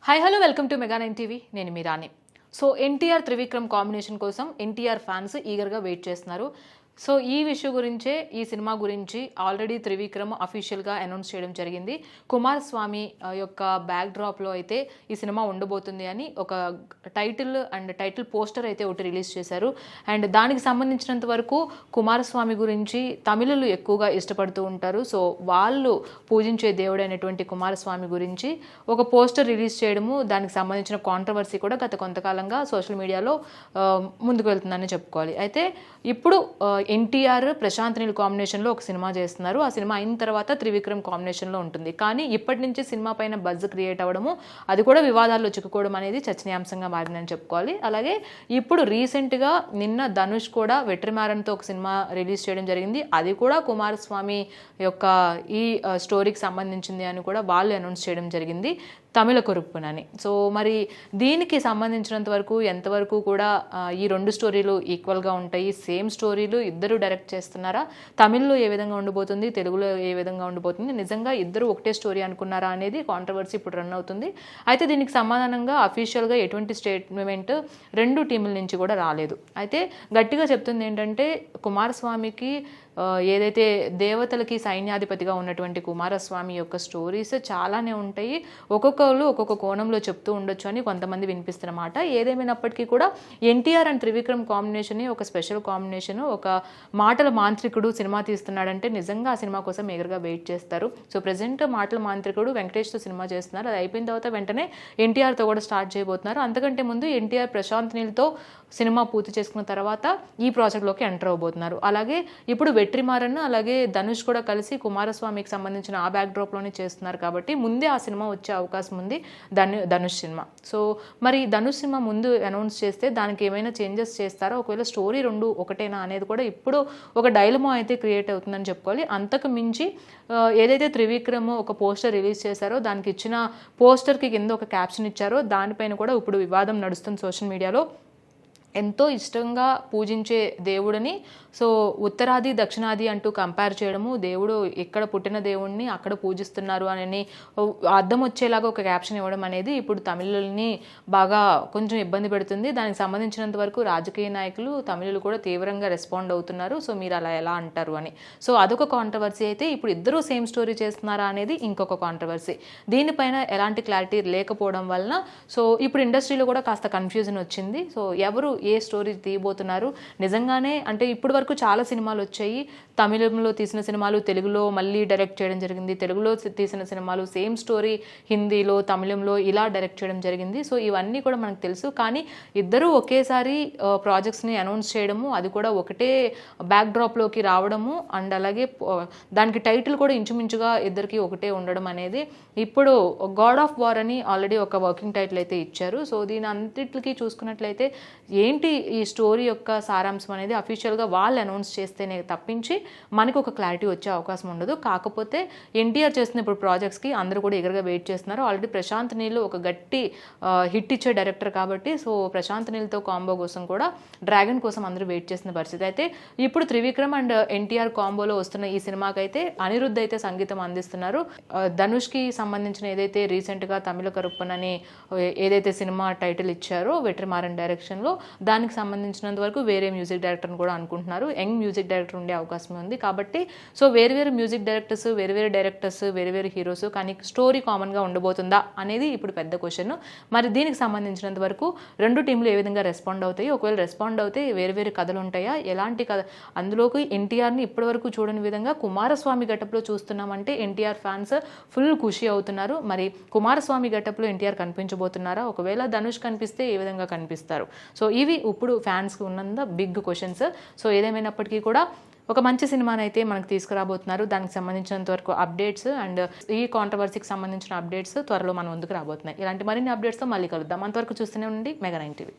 Hi hello welcome to mega 9 TV. నేను మీ రాణి. So NTR Trivikram combination కోసం NTR fans ఈగర్గా wait చేస్తున్నారు. So ఈ విషయం గురించే, ఈ సినిమా గురించి ఆల్రెడీ త్రివిక్రమ్ అఫీషియల్గా అనౌన్స్ చేయడం జరిగింది. కుమారస్వామి యొక్క బ్యాక్ డ్రాప్లో అయితే ఈ సినిమా ఉండబోతుంది అని ఒక టైటిల్ పోస్టర్ అయితే ఒకటి రిలీజ్ చేశారు. అండ్ దానికి సంబంధించినంత వరకు కుమారస్వామి గురించి తమిళులు ఎక్కువగా ఇష్టపడుతూ ఉంటారు. సో వాళ్ళు పూజించే దేవుడైనటువంటి కుమారస్వామి గురించి ఒక పోస్టర్ రిలీజ్ చేయడము, దానికి సంబంధించిన కాంట్రవర్సీ కూడా గత కొంతకాలంగా సోషల్ మీడియాలో ముందుకు వెళ్తుందని చెప్పుకోవాలి. అయితే ఇప్పుడు ఎన్టీఆర్ ప్రశాంత్ నీల్ కాంబినేషన్లో ఒక సినిమా చేస్తున్నారు. ఆ సినిమా అయిన తర్వాత త్రివిక్రమ్ కాంబినేషన్లో ఉంటుంది. కానీ ఇప్పటి నుంచి సినిమా పైన బజ్ క్రియేట్ అవ్వడము, అది కూడా వివాదాల్లో చిక్కుకోవడం అనేది చర్చనీయాంశంగా మారిందని చెప్పుకోవాలి. అలాగే ఇప్పుడు రీసెంట్గా నిన్న ధనుష్ కూడా వెట్రిమారన్తో ఒక సినిమా రిలీజ్ చేయడం జరిగింది. అది కూడా కుమారస్వామి యొక్క ఈ స్టోరీకి సంబంధించింది అని కూడా వాళ్ళు అనౌన్స్ చేయడం జరిగింది, తమిళ కొరుప్పునని. సో మరి దీనికి సంబంధించినంత వరకు ఎంతవరకు కూడా ఈ రెండు స్టోరీలు ఈక్వల్గా ఉంటాయి, సేమ్ స్టోరీలు ఇద్దరు డైరెక్ట్ చేస్తున్నారా, తమిళ్లో ఏ విధంగా ఉండిపోతుంది, తెలుగులో ఏ విధంగా ఉండిపోతుంది, నిజంగా ఇద్దరు ఒకటే స్టోరీ అనుకున్నారా అనేది కాంట్రవర్సీ ఇప్పుడు రన్ అవుతుంది. అయితే దీనికి సమాధానంగా అఫీషియల్గా ఎటువంటి స్టేట్మెంట్ రెండు టీముల నుంచి కూడా రాలేదు. అయితే గట్టిగా చెప్తుంది ఏంటంటే, కుమారస్వామికి ఏదైతే దేవతలకి సైన్యాధిపతిగా ఉన్నటువంటి కుమారస్వామి యొక్క స్టోరీస్ చాలానే ఉంటాయి, ఒక్కొక్కరు ఒక్కొక్క కోణంలో చెప్తూ ఉండొచ్చు అని కొంతమంది వినిపిస్తున్నమాట. ఏదేమైనప్పటికీ కూడా ఎన్టీఆర్ అండ్ త్రివిక్రమ్ కాంబినేషన్ ఒక స్పెషల్ కాంబినేషన్. ఒక మాటల మాంత్రికుడు సినిమా తీస్తున్నాడంటే నిజంగా ఆ సినిమా కోసం ఎగరగా వెయిట్ చేస్తారు. సో ప్రజెంట్ మాటల మాంత్రికుడు వెంకటేష్తో సినిమా చేస్తున్నారు. అది అయిపోయిన తర్వాత వెంటనే ఎన్టీఆర్తో కూడా స్టార్ట్ చేయబోతున్నారు. అంతకంటే ముందు ఎన్టీఆర్ ప్రశాంత్ నీల్తో సినిమా పూర్తి చేసుకున్న తర్వాత ఈ ప్రాజెక్ట్లోకి ఎంటర్ అవబోతున్నారు. అలాగే ఇప్పుడు వెట్రిమారన్ అలాగే ధనుష్ కూడా కలిసి కుమారస్వామికి సంబంధించిన ఆ బ్యాక్ డ్రాప్లోనే చేస్తున్నారు కాబట్టి ముందే ఆ సినిమా వచ్చే అవకాశం ఉంది, ధనుష్ సినిమా. సో మరి ధనుష్ సినిమా ముందు అనౌన్స్ చేస్తే దానికి ఏమైనా చేంజెస్ చేస్తారా, ఒకవేళ స్టోరీ రెండు ఒకటేనా అనేది కూడా ఇప్పుడు ఒక డైలమా అయితే క్రియేట్ అవుతుందని చెప్పుకోవాలి. అంతకు మించి ఏదైతే త్రివిక్రమ్ ఒక పోస్టర్ రిలీజ్ చేశారో దానికి ఇచ్చిన పోస్టర్కి కింద ఒక క్యాప్షన్ ఇచ్చారో దానిపైన కూడా ఇప్పుడు వివాదం నడుస్తుంది సోషల్ మీడియాలో. ఎంతో ఇష్టంగా పూజించే దేవుడిని సో ఉత్తరాది దక్షిణాది అంటూ కంపేర్ చేయడము, దేవుడు ఎక్కడ పుట్టిన దేవుడిని అక్కడ పూజిస్తున్నారు అని అర్థం వచ్చేలాగా ఒక క్యాప్షన్ ఇవ్వడం అనేది ఇప్పుడు తమిళుల్ని బాగా కొంచెం ఇబ్బంది పెడుతుంది. దానికి సంబంధించినంత వరకు రాజకీయ నాయకులు తమిళులు కూడా తీవ్రంగా రెస్పాండ్ అవుతున్నారు. సో మీరు అలా ఎలా అంటారు అని. సో అదొక కాంట్రవర్సీ. అయితే ఇప్పుడు ఇద్దరూ సేమ్ స్టోరీ చేస్తున్నారా అనేది ఇంకొక కాంట్రవర్సీ. దీనిపైన ఎలాంటి క్లారిటీ లేకపోవడం వలన సో ఇప్పుడు ఇండస్ట్రీలో కూడా కాస్త కన్ఫ్యూజన్ వచ్చింది. సో ఎవరు ఏ స్టోరీ తీయబోతున్నారు, నిజంగానే అంటే ఇప్పటి వరకు చాలా సినిమాలు వచ్చాయి, తమిళంలో తీసిన సినిమాలు తెలుగులో మళ్ళీ డైరెక్ట్ చేయడం జరిగింది, తెలుగులో తీసిన సినిమాలు సేమ్ స్టోరీ హిందీలో తమిళంలో ఇలా డైరెక్ట్ చేయడం జరిగింది. సో ఇవన్నీ కూడా మనకు తెలుసు. కానీ ఇద్దరూ ఒకేసారి ప్రాజెక్ట్స్ని అనౌన్స్ చేయడము, అది కూడా ఒకటే బ్యాక్ డ్రాప్లోకి రావడము అండ్ అలాగే దానికి టైటిల్ కూడా ఇంచుమించుగా ఇద్దరికి ఒకటే ఉండడం అనేది ఇప్పుడు గాడ్ ఆఫ్ వార్ అని ఆల్రెడీ ఒక వర్కింగ్ టైటిల్ అయితే ఇచ్చారు. సో దీని అంతటికి చూసుకున్నట్లయితే ఏంటి ఈ స్టోరీ యొక్క సారాంశం అనేది అఫీషియల్గా వాళ్ళు అనౌన్స్ చేస్తేనే తప్పించి మనకు ఒక క్లారిటీ వచ్చే అవకాశం ఉండదు. కాకపోతే ఎన్టీఆర్ చేస్తున్న ఇప్పుడు ప్రాజెక్ట్స్కి అందరూ కూడా ఎగరగా వెయిట్ చేస్తున్నారు. ఆల్రెడీ ప్రశాంత్ నీల్ ఒక గట్టి హిట్ ఇచ్చే డైరెక్టర్ కాబట్టి సో ప్రశాంత్ నీల్తో కాంబో కోసం కూడా డ్రాగన్ కోసం అందరూ వెయిట్ చేసిన పరిస్థితి. అయితే ఇప్పుడు త్రివిక్రమ్ అండ్ ఎన్టీఆర్ కాంబోలో వస్తున్న ఈ సినిమాకి అయితే అనిరుద్ధ్ అయితే సంగీతం అందిస్తున్నారు. ధనుష్కి సంబంధించిన ఏదైతే రీసెంట్గా తమిళ కరుప్పన్ అని ఏదైతే సినిమా టైటిల్ ఇచ్చారో వెట్రిమారన్ డైరెక్షన్లో, దానికి సంబంధించినంత వరకు వేరే మ్యూజిక్ డైరెక్టర్ని కూడా అనుకుంటున్నారు. యంగ్ మ్యూజిక్ డైరెక్టర్ ఉండే అవకాశం ఉంది కాబట్టి సో వేరు మ్యూజిక్ డైరెక్టర్స్, వేరు హీరోస్, కానీ స్టోరీ కామన్గా ఉండబోతుందా అనేది ఇప్పుడు పెద్ద క్వశ్చన్. మరి దీనికి సంబంధించినంత వరకు రెండు టీంలు ఏ విధంగా రెస్పాండ్ అవుతాయి, ఒకవేళ రెస్పాండ్ అవుతే వేరు కథలు ఉంటాయా, ఎలాంటి కథ, అందులోకి ఎన్టీఆర్ని ఇప్పటివరకు చూడని విధంగా కుమారస్వామి గెటప్లో చూస్తున్నామంటే ఎన్టీఆర్ ఫ్యాన్స్ ఫుల్ ఖుషి అవుతున్నారు. మరి కుమారస్వామి గెటప్లో ఎన్టీఆర్ కనిపించబోతున్నారా, ఒకవేళ ధనుష్ కనిపిస్తే ఏ విధంగా కనిపిస్తారు. సో ఇవి ఇప్పుడు ఫ్యాన్స్కి ఉన్నంత బిగ్ క్వశ్చన్స్. సో ఏదేమైనప్పటికీ కూడా ఒక మంచి సినిమాని అయితే మనకు తీసుకురాబోతున్నారు. దానికి సంబంధించినంత వరకు అప్డేట్స్ అండ్ ఈ కాంట్రవర్సీకి సంబంధించిన అప్డేట్స్ త్వరలో మన ముందుకు రాబోతున్నాయి. ఇలాంటి మరిన్ని అప్డేట్స్తో మళ్ళీ కలుద్దాం. అంతవరకు చూస్తూనే ఉండండి మెగా 9 టీవీ.